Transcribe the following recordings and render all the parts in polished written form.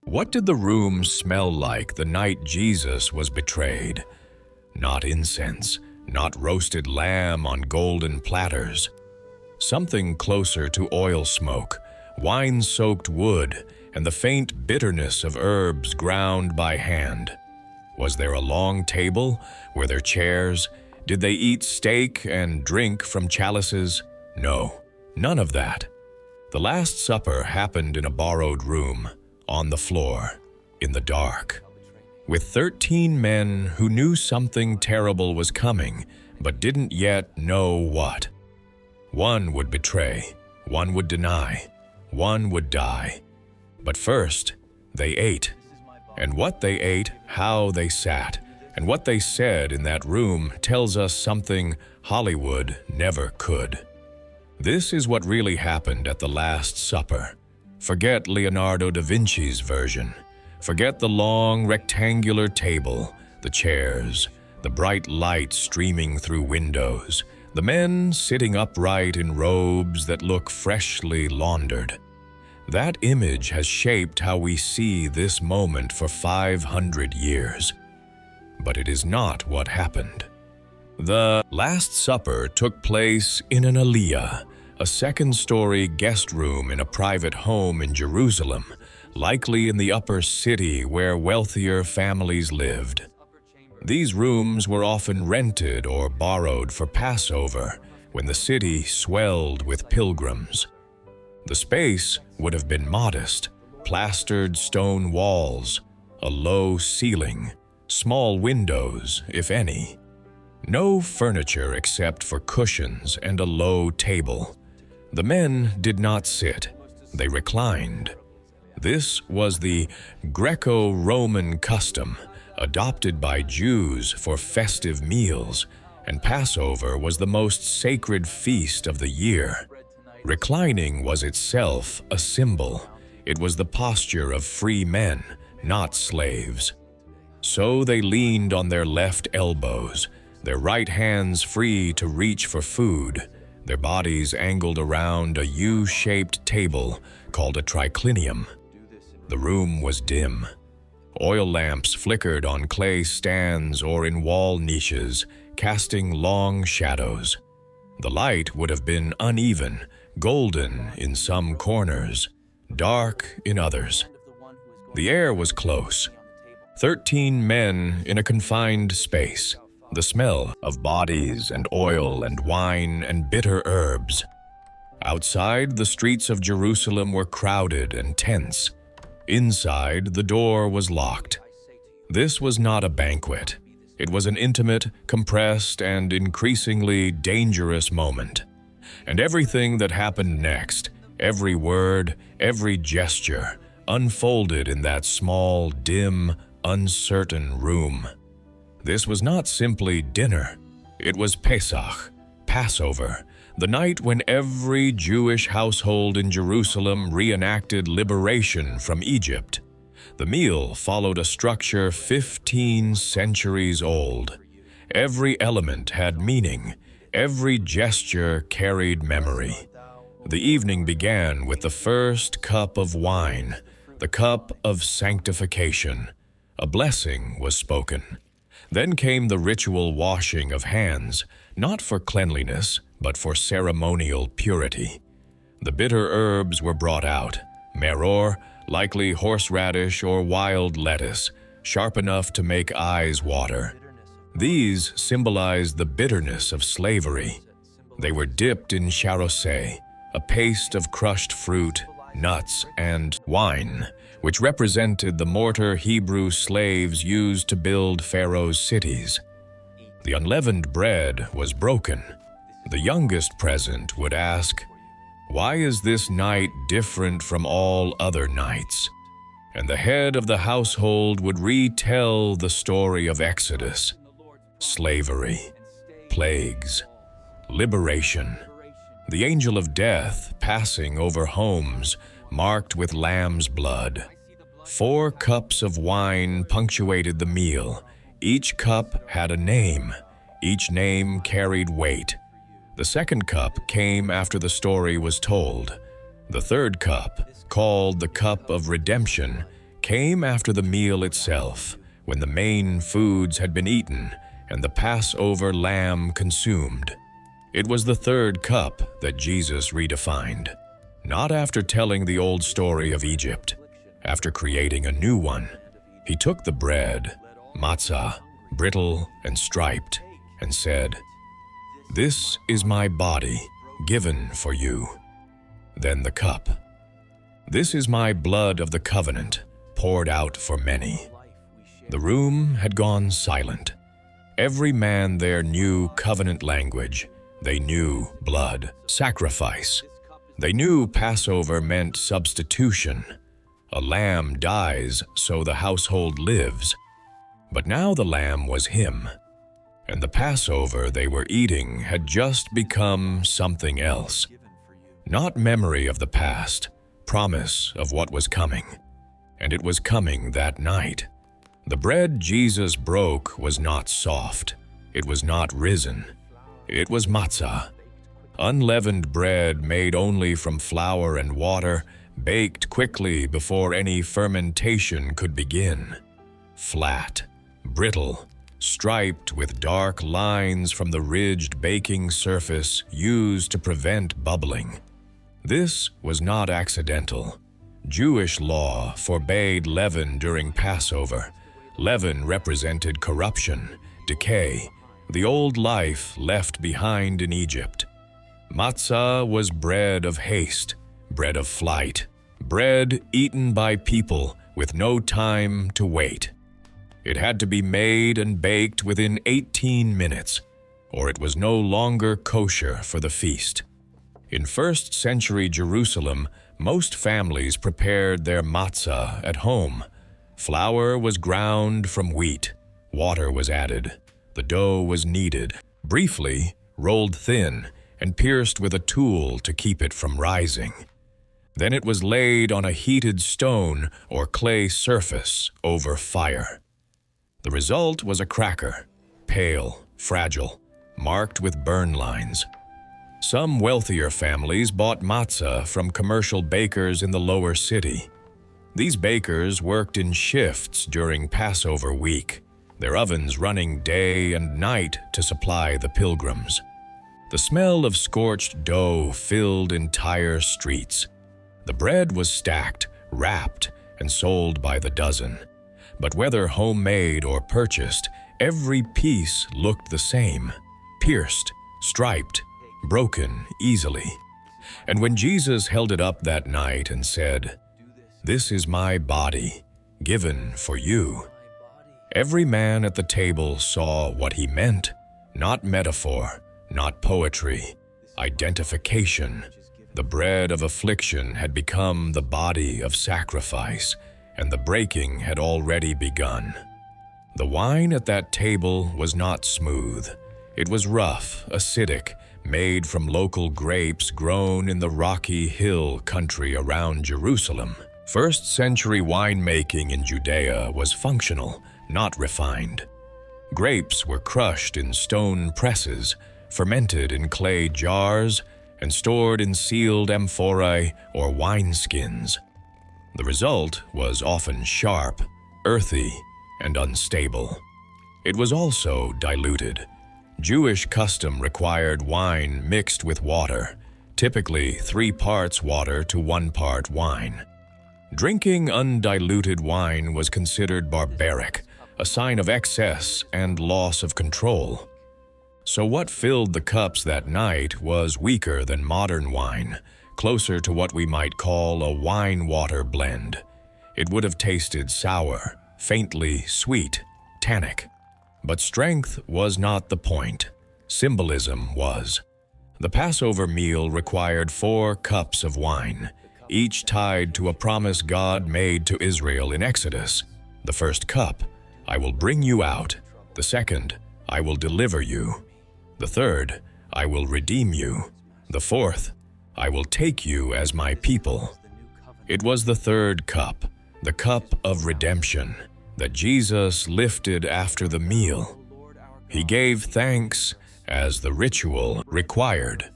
What did the room smell like the night Jesus was betrayed? Not incense, not roasted lamb on golden platters. Something closer to oil smoke, wine-soaked wood, and the faint bitterness of herbs ground by hand. Was there a long table? Were there chairs? Did they eat steak and drink from chalices? No, none of that. The Last Supper happened in a borrowed room, on the floor, in the dark, with 13 men who knew something terrible was coming, but didn't yet know what. One would betray, one would deny, one would die. But first, they ate. And what they ate, how they sat, and what they said in that room tells us something Hollywood never could. This is what really happened at the Last Supper. Forget Leonardo da Vinci's version. Forget the long rectangular table, the chairs, the bright light streaming through windows, the men sitting upright in robes that look freshly laundered. That image has shaped how we see this moment for 500 years. But it is not what happened. The Last Supper took place in an aliyah, a second-story guest room in a private home in Jerusalem, likely in the upper city where wealthier families lived. These rooms were often rented or borrowed for Passover, when the city swelled with pilgrims. The space would have been modest, plastered stone walls, a low ceiling, small windows, if any. No furniture except for cushions and a low table. The men did not sit, they reclined. This was the Greco-Roman custom, adopted by Jews for festive meals, and Passover was the most sacred feast of the year. Reclining was itself a symbol. It was the posture of free men, not slaves. So they leaned on their left elbows, their right hands free to reach for food, their bodies angled around a U-shaped table called a triclinium. The room was dim. Oil lamps flickered on clay stands or in wall niches, casting long shadows. The light would have been uneven, golden in some corners, dark in others. The air was close. 13 men in a confined space. The smell of bodies and oil and wine and bitter herbs. Outside, the streets of Jerusalem were crowded and tense. Inside, the door was locked. This was not a banquet. It was an intimate, compressed, and increasingly dangerous moment. And everything that happened next, every word, every gesture, unfolded in that small, dim, uncertain room. This was not simply dinner. It was Pesach, Passover, the night when every Jewish household in Jerusalem reenacted liberation from Egypt. The meal followed a structure 15 centuries old. Every element had meaning. Every gesture carried memory. The evening began with the first cup of wine, the cup of sanctification. A blessing was spoken. Then came the ritual washing of hands, not for cleanliness, but for ceremonial purity. The bitter herbs were brought out, maror, likely horseradish or wild lettuce, sharp enough to make eyes water. These symbolized the bitterness of slavery. They were dipped in charosé, a paste of crushed fruit, nuts, and wine, which represented the mortar Hebrew slaves used to build Pharaoh's cities. The unleavened bread was broken. The youngest present would ask, "Why is this night different from all other nights?" And the head of the household would retell the story of Exodus, slavery, plagues, liberation, the angel of death passing over homes marked with lamb's blood. 4 cups of wine punctuated the meal. Each cup had a name. Each name carried weight. The second cup came after the story was told. The third cup, called the cup of redemption, came after the meal itself, when the main foods had been eaten and the Passover lamb consumed. It was the third cup that Jesus redefined, not after telling the old story of Egypt. After creating a new one, he took the bread, matzah, brittle and striped, and said, "This is my body, given for you." Then the cup. "This is my blood of the covenant, poured out for many." The room had gone silent. Every man there knew covenant language. They knew blood, sacrifice. They knew Passover meant substitution. A lamb dies so the household lives. But now the lamb was him, and the Passover they were eating had just become something else. Not memory of the past, promise of what was coming. And it was coming that night. The bread Jesus broke was not soft. It was not risen. It was matzah, unleavened bread made only from flour and water, baked quickly before any fermentation could begin. Flat, brittle, striped with dark lines from the ridged baking surface used to prevent bubbling. This was not accidental. Jewish law forbade leaven during Passover. Leaven represented corruption, decay, the old life left behind in Egypt. Matzah was bread of haste, bread of flight, bread eaten by people with no time to wait. It had to be made and baked within 18 minutes, or it was no longer kosher for the feast. In first-century Jerusalem, most families prepared their matzah at home. Flour was ground from wheat, water was added, the dough was kneaded, briefly rolled thin, and pierced with a tool to keep it from rising. Then it was laid on a heated stone or clay surface over fire. The result was a cracker, pale, fragile, marked with burn lines. Some wealthier families bought matzah from commercial bakers in the lower city. These bakers worked in shifts during Passover week, their ovens running day and night to supply the pilgrims. The smell of scorched dough filled entire streets. The bread was stacked, wrapped, and sold by the dozen. But whether homemade or purchased, every piece looked the same, pierced, striped, broken easily. And when Jesus held it up that night and said, "This is my body, given for you," every man at the table saw what he meant, not metaphor, not poetry, identification. The bread of affliction had become the body of sacrifice, and the breaking had already begun. The wine at that table was not smooth. It was rough, acidic, made from local grapes grown in the rocky hill country around Jerusalem. First-century winemaking in Judea was functional, not refined. Grapes were crushed in stone presses, fermented in clay jars, and stored in sealed amphorae or wineskins. The result was often sharp, earthy, and unstable. It was also diluted. Jewish custom required wine mixed with water, typically 3 parts water to 1 part wine. Drinking undiluted wine was considered barbaric, a sign of excess and loss of control. So what filled the cups that night was weaker than modern wine, closer to what we might call a wine-water blend. It would have tasted sour, faintly sweet, tannic. But strength was not the point. Symbolism was. The Passover meal required 4 cups of wine, each tied to a promise God made to Israel in Exodus. The first cup, "I will bring you out." The second, "I will deliver you." The third, "I will redeem you." The fourth, "I will take you as my people." It was the third cup, the cup of redemption, that Jesus lifted after the meal. He gave thanks as the ritual required.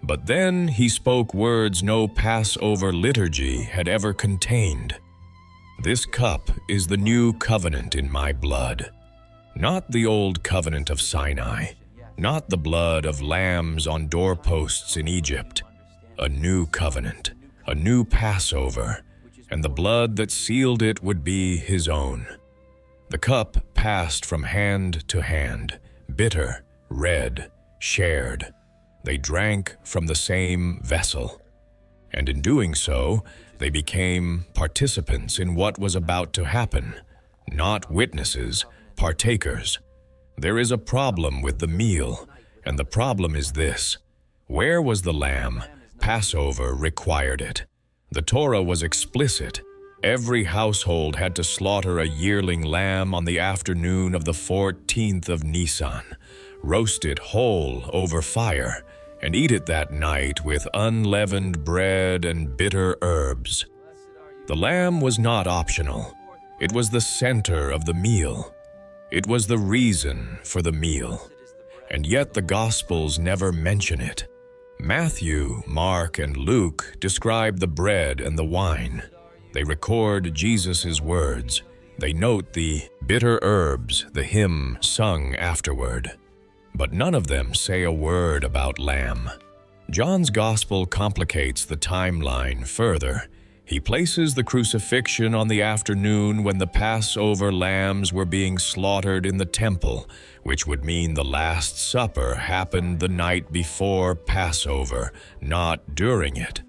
But then he spoke words no Passover liturgy had ever contained. This cup is the new covenant in my blood. Not the old covenant of Sinai, not the blood of lambs on doorposts in Egypt. A new covenant, a new Passover, and the blood that sealed it would be his own. The cup passed from hand to hand, bitter, red, shared. They drank from the same vessel. And in doing so, they became participants in what was about to happen, not witnesses, partakers. There is a problem with the meal, and the problem is this. Where was the lamb? Passover required it. The Torah was explicit. Every household had to slaughter a yearling lamb on the afternoon of the 14th of Nisan, roast it whole over fire, and eat it that night with unleavened bread and bitter herbs. The lamb was not optional. It was the center of the meal. It was the reason for the meal. And yet the Gospels never mention it. Matthew, Mark, and Luke describe the bread and the wine. They record Jesus' words. They note the bitter herbs, the hymn sung afterward. But none of them say a word about lamb. John's Gospel complicates the timeline further. He places the crucifixion on the afternoon when the Passover lambs were being slaughtered in the temple, which would mean the Last Supper happened the night before Passover, not during it.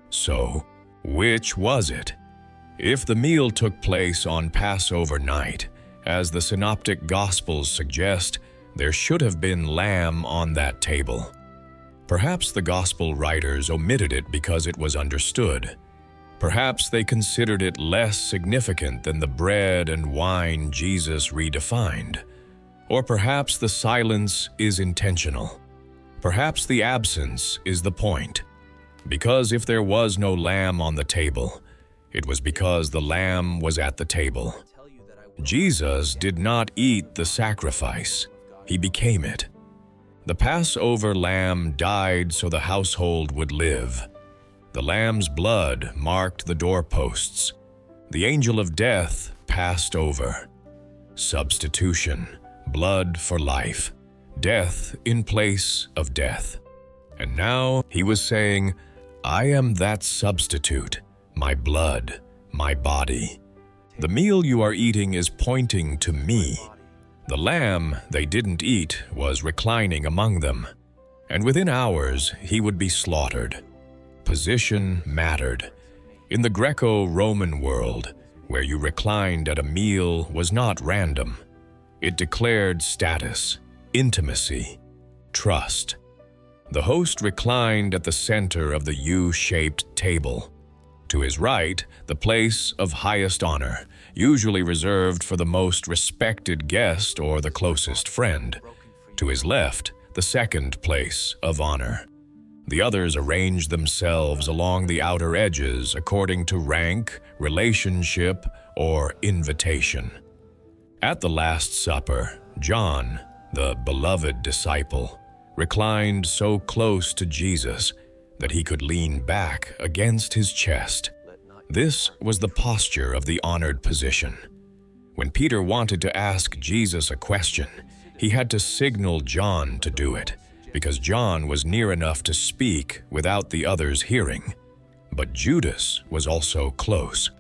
So, which was it? If the meal took place on Passover night, as the Synoptic Gospels suggest, there should have been lamb on that table. Perhaps the Gospel writers omitted it because it was understood. Perhaps they considered it less significant than the bread and wine Jesus redefined. Or perhaps the silence is intentional. Perhaps the absence is the point. Because if there was no lamb on the table, it was because the lamb was at the table. Jesus did not eat the sacrifice. He became it. The Passover lamb died so the household would live. The lamb's blood marked the doorposts. The angel of death passed over. Substitution, blood for life, death in place of death. And now he was saying, I am that substitute, my blood, my body. The meal you are eating is pointing to me. The lamb they didn't eat was reclining among them, and within hours he would be slaughtered. Position mattered. In the Greco-Roman world, where you reclined at a meal was not random. It declared status, intimacy, trust. The host reclined at the center of the U-shaped table. To his right, the place of highest honor, usually reserved for the most respected guest or the closest friend. To his left, the second place of honor. The others arranged themselves along the outer edges according to rank, relationship, or invitation. At the Last Supper, John, the beloved disciple, reclined so close to Jesus that he could lean back against his chest. This was the posture of the honored position. When Peter wanted to ask Jesus a question, he had to signal John to do it, because John was near enough to speak without the others hearing. But Judas was also close.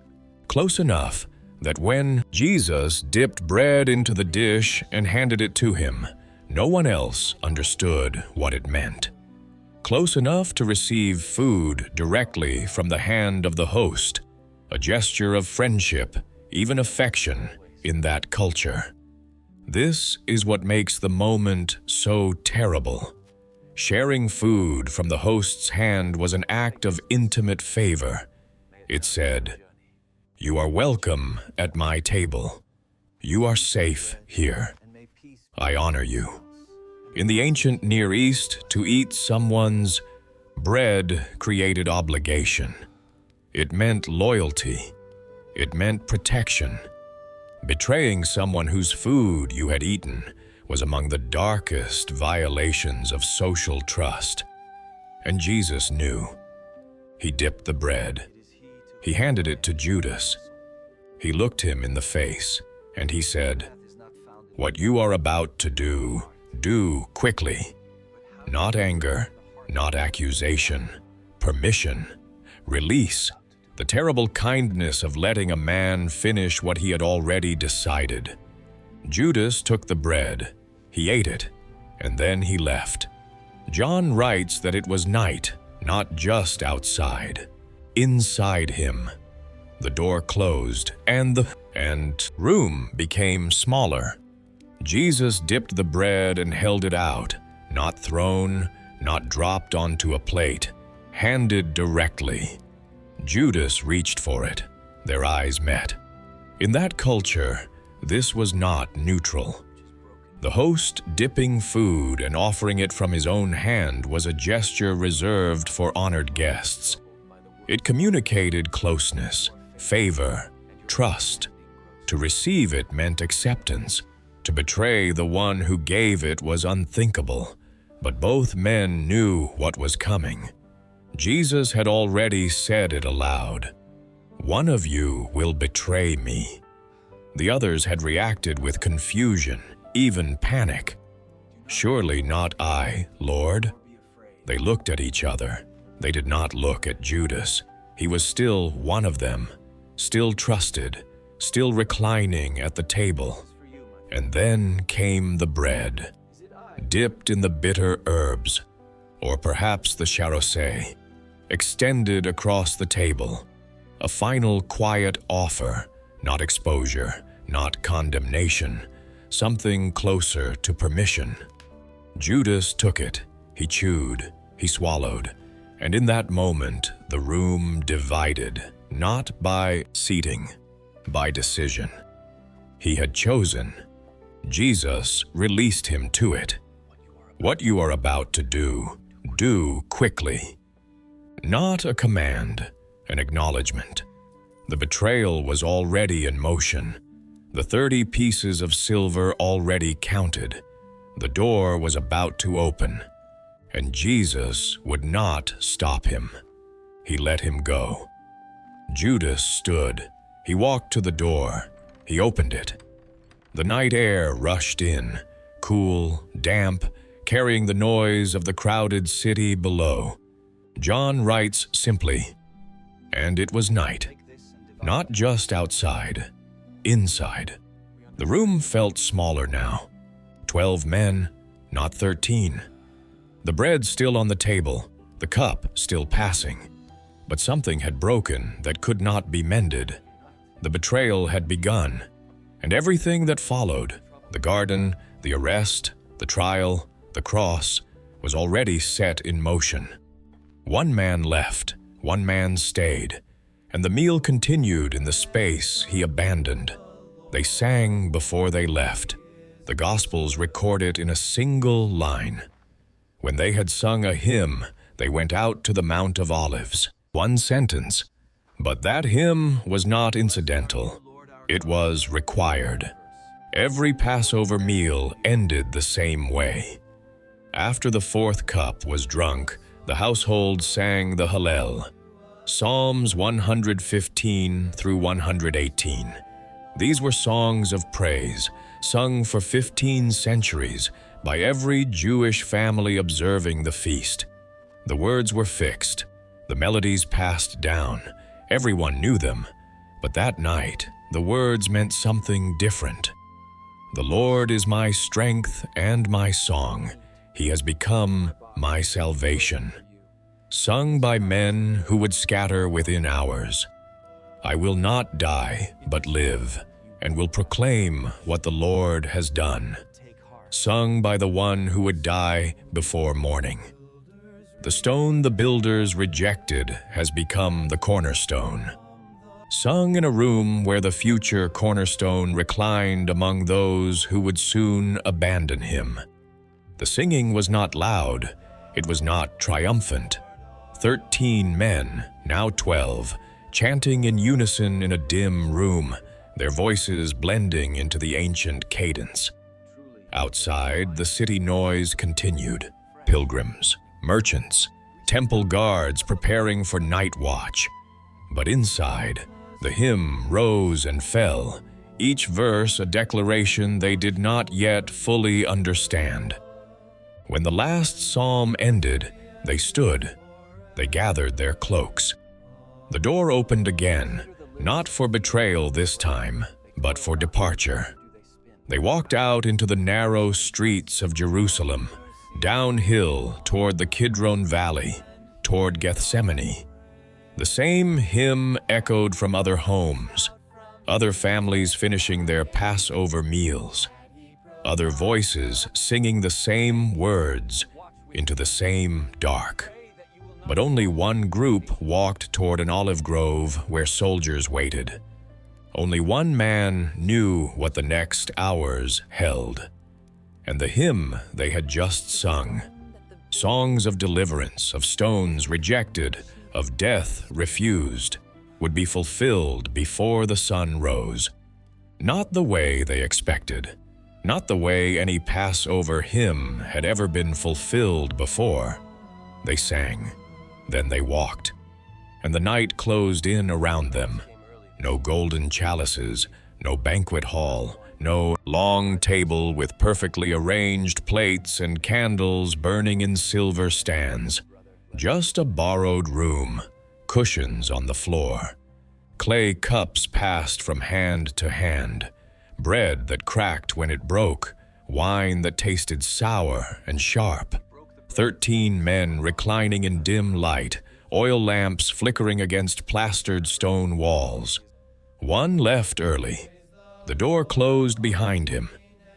Close enough that when Jesus dipped bread into the dish and handed it to him, no one else understood what it meant. Close enough to receive food directly from the hand of the host, a gesture of friendship, even affection, in that culture. This is what makes the moment so terrible. Sharing food from the host's hand was an act of intimate favor. It said, "You are welcome at my table. You are safe here. I honor you." In the ancient Near East, to eat someone's bread created obligation. It meant loyalty. It meant protection. Betraying someone whose food you had eaten was among the darkest violations of social trust. And Jesus knew. He dipped the bread. He handed it to Judas. He looked him in the face, and he said, "What you are about to do, do quickly." Not anger, not accusation, permission, release, the terrible kindness of letting a man finish what he had already decided. Judas took the bread, he ate it, and then he left. John writes that it was night, not just outside, inside him. The door closed, and the room became smaller. Jesus dipped the bread and held it out, not thrown, not dropped onto a plate, handed directly. Judas reached for it. Their eyes met. In that culture, this was not neutral. The host dipping food and offering it from his own hand was a gesture reserved for honored guests. It communicated closeness, favor, trust. To receive it meant acceptance. To betray the one who gave it was unthinkable, but both men knew what was coming. Jesus had already said it aloud. "One of you will betray me." The others had reacted with confusion, even panic. "Surely not I, Lord." They looked at each other. They did not look at Judas. He was still one of them, still trusted, still reclining at the table. And then came the bread, dipped in the bitter herbs, or perhaps the charosé, extended across the table. A final quiet offer, not exposure, not condemnation, something closer to permission. Judas took it. He chewed, he swallowed, and in that moment the room divided, not by seating, by decision. He had chosen. Jesus released him to it. What you are about to do, do quickly. Not a command, an acknowledgement. The betrayal was already in motion. The 30 pieces of silver already counted. The door was about to open, and Jesus would not stop him. He let him go. Judas stood. He walked to the door. He opened it. The night air rushed in, cool, damp, carrying the noise of the crowded city below. John writes simply, "And it was night." Not just outside, inside. The room felt smaller now. 12 men, not 13. The bread still on the table, the cup still passing. But something had broken that could not be mended. The betrayal had begun, and everything that followed, the garden, the arrest, the trial, the cross, was already set in motion. One man left, one man stayed, and the meal continued in the space he abandoned. They sang before they left. The Gospels record it in a single line. When they had sung a hymn, they went out to the Mount of Olives. One sentence, but that hymn was not incidental. It was required. Every Passover meal ended the same way. After the 4th cup was drunk, the household sang the Hallel, Psalms 115 through 118. These were songs of praise, sung for 15 centuries by every Jewish family observing the feast. The words were fixed, the melodies passed down, everyone knew them, but that night the words meant something different. "The Lord is my strength and my song. He has become my salvation." Sung by men who would scatter within hours. "I will not die, but live, and will proclaim what the Lord has done." Sung by the one who would die before morning. The stone the builders rejected has become the cornerstone. Sung in a room where the future cornerstone reclined among those who would soon abandon him. The singing was not loud, it was not triumphant. 13 men, now 12, chanting in unison in a dim room, their voices blending into the ancient cadence. Outside, the city noise continued. Pilgrims, merchants, temple guards preparing for night watch. But inside, The hymn rose and fell, each verse a declaration they did not yet fully understand. When the last psalm ended, they stood. They gathered their cloaks. The door opened again, not for betrayal this time, but for departure. They walked out into the narrow streets of Jerusalem, downhill toward the Kidron Valley, toward Gethsemane. The same hymn echoed from other homes, other families finishing their Passover meals, other voices singing the same words into the same dark. But only one group walked toward an olive grove where soldiers waited. Only one man knew what the next hours held. And the hymn they had just sung, songs of deliverance, of stones rejected, of death refused, would be fulfilled before the sun rose. Not the way they expected, not the way any Passover hymn had ever been fulfilled before. They sang, then they walked, and the night closed in around them. No golden chalices, no banquet hall, no long table with perfectly arranged plates and candles burning in silver stands. Just a borrowed room, cushions on the floor. Clay cups passed from hand to hand, bread that cracked when it broke, wine that tasted sour and sharp. 13 men reclining in dim light, oil lamps flickering against plastered stone walls. One left early. The door closed behind him.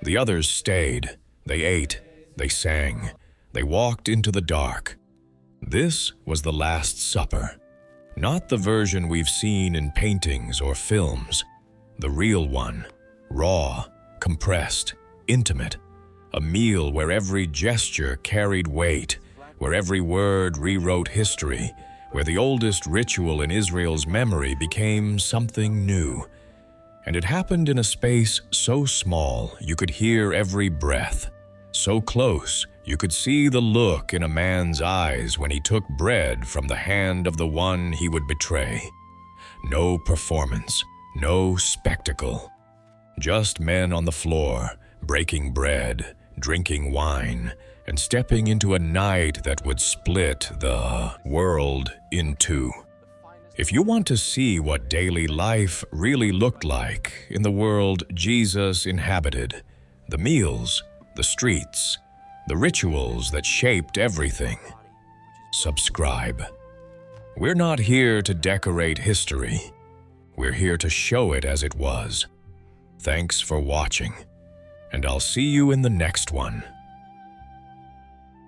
The others stayed. They ate. They sang. They walked into the dark. This was the Last Supper. Not the version we've seen in paintings or films. The real one. Raw, compressed, intimate. A meal where every gesture carried weight, where every word rewrote history, where the oldest ritual in Israel's memory became something new. And it happened in a space so small you could hear every breath, so close you could see the look in a man's eyes when he took bread from the hand of the one he would betray. No performance, no spectacle. Just men on the floor, breaking bread, drinking wine, and stepping into a night that would split the world in two. If you want to see what daily life really looked like in the world Jesus inhabited, the meals, the streets, the rituals that shaped everything, subscribe. We're not here to decorate history. We're here to show it as it was. Thanks for watching, and I'll see you in the next one.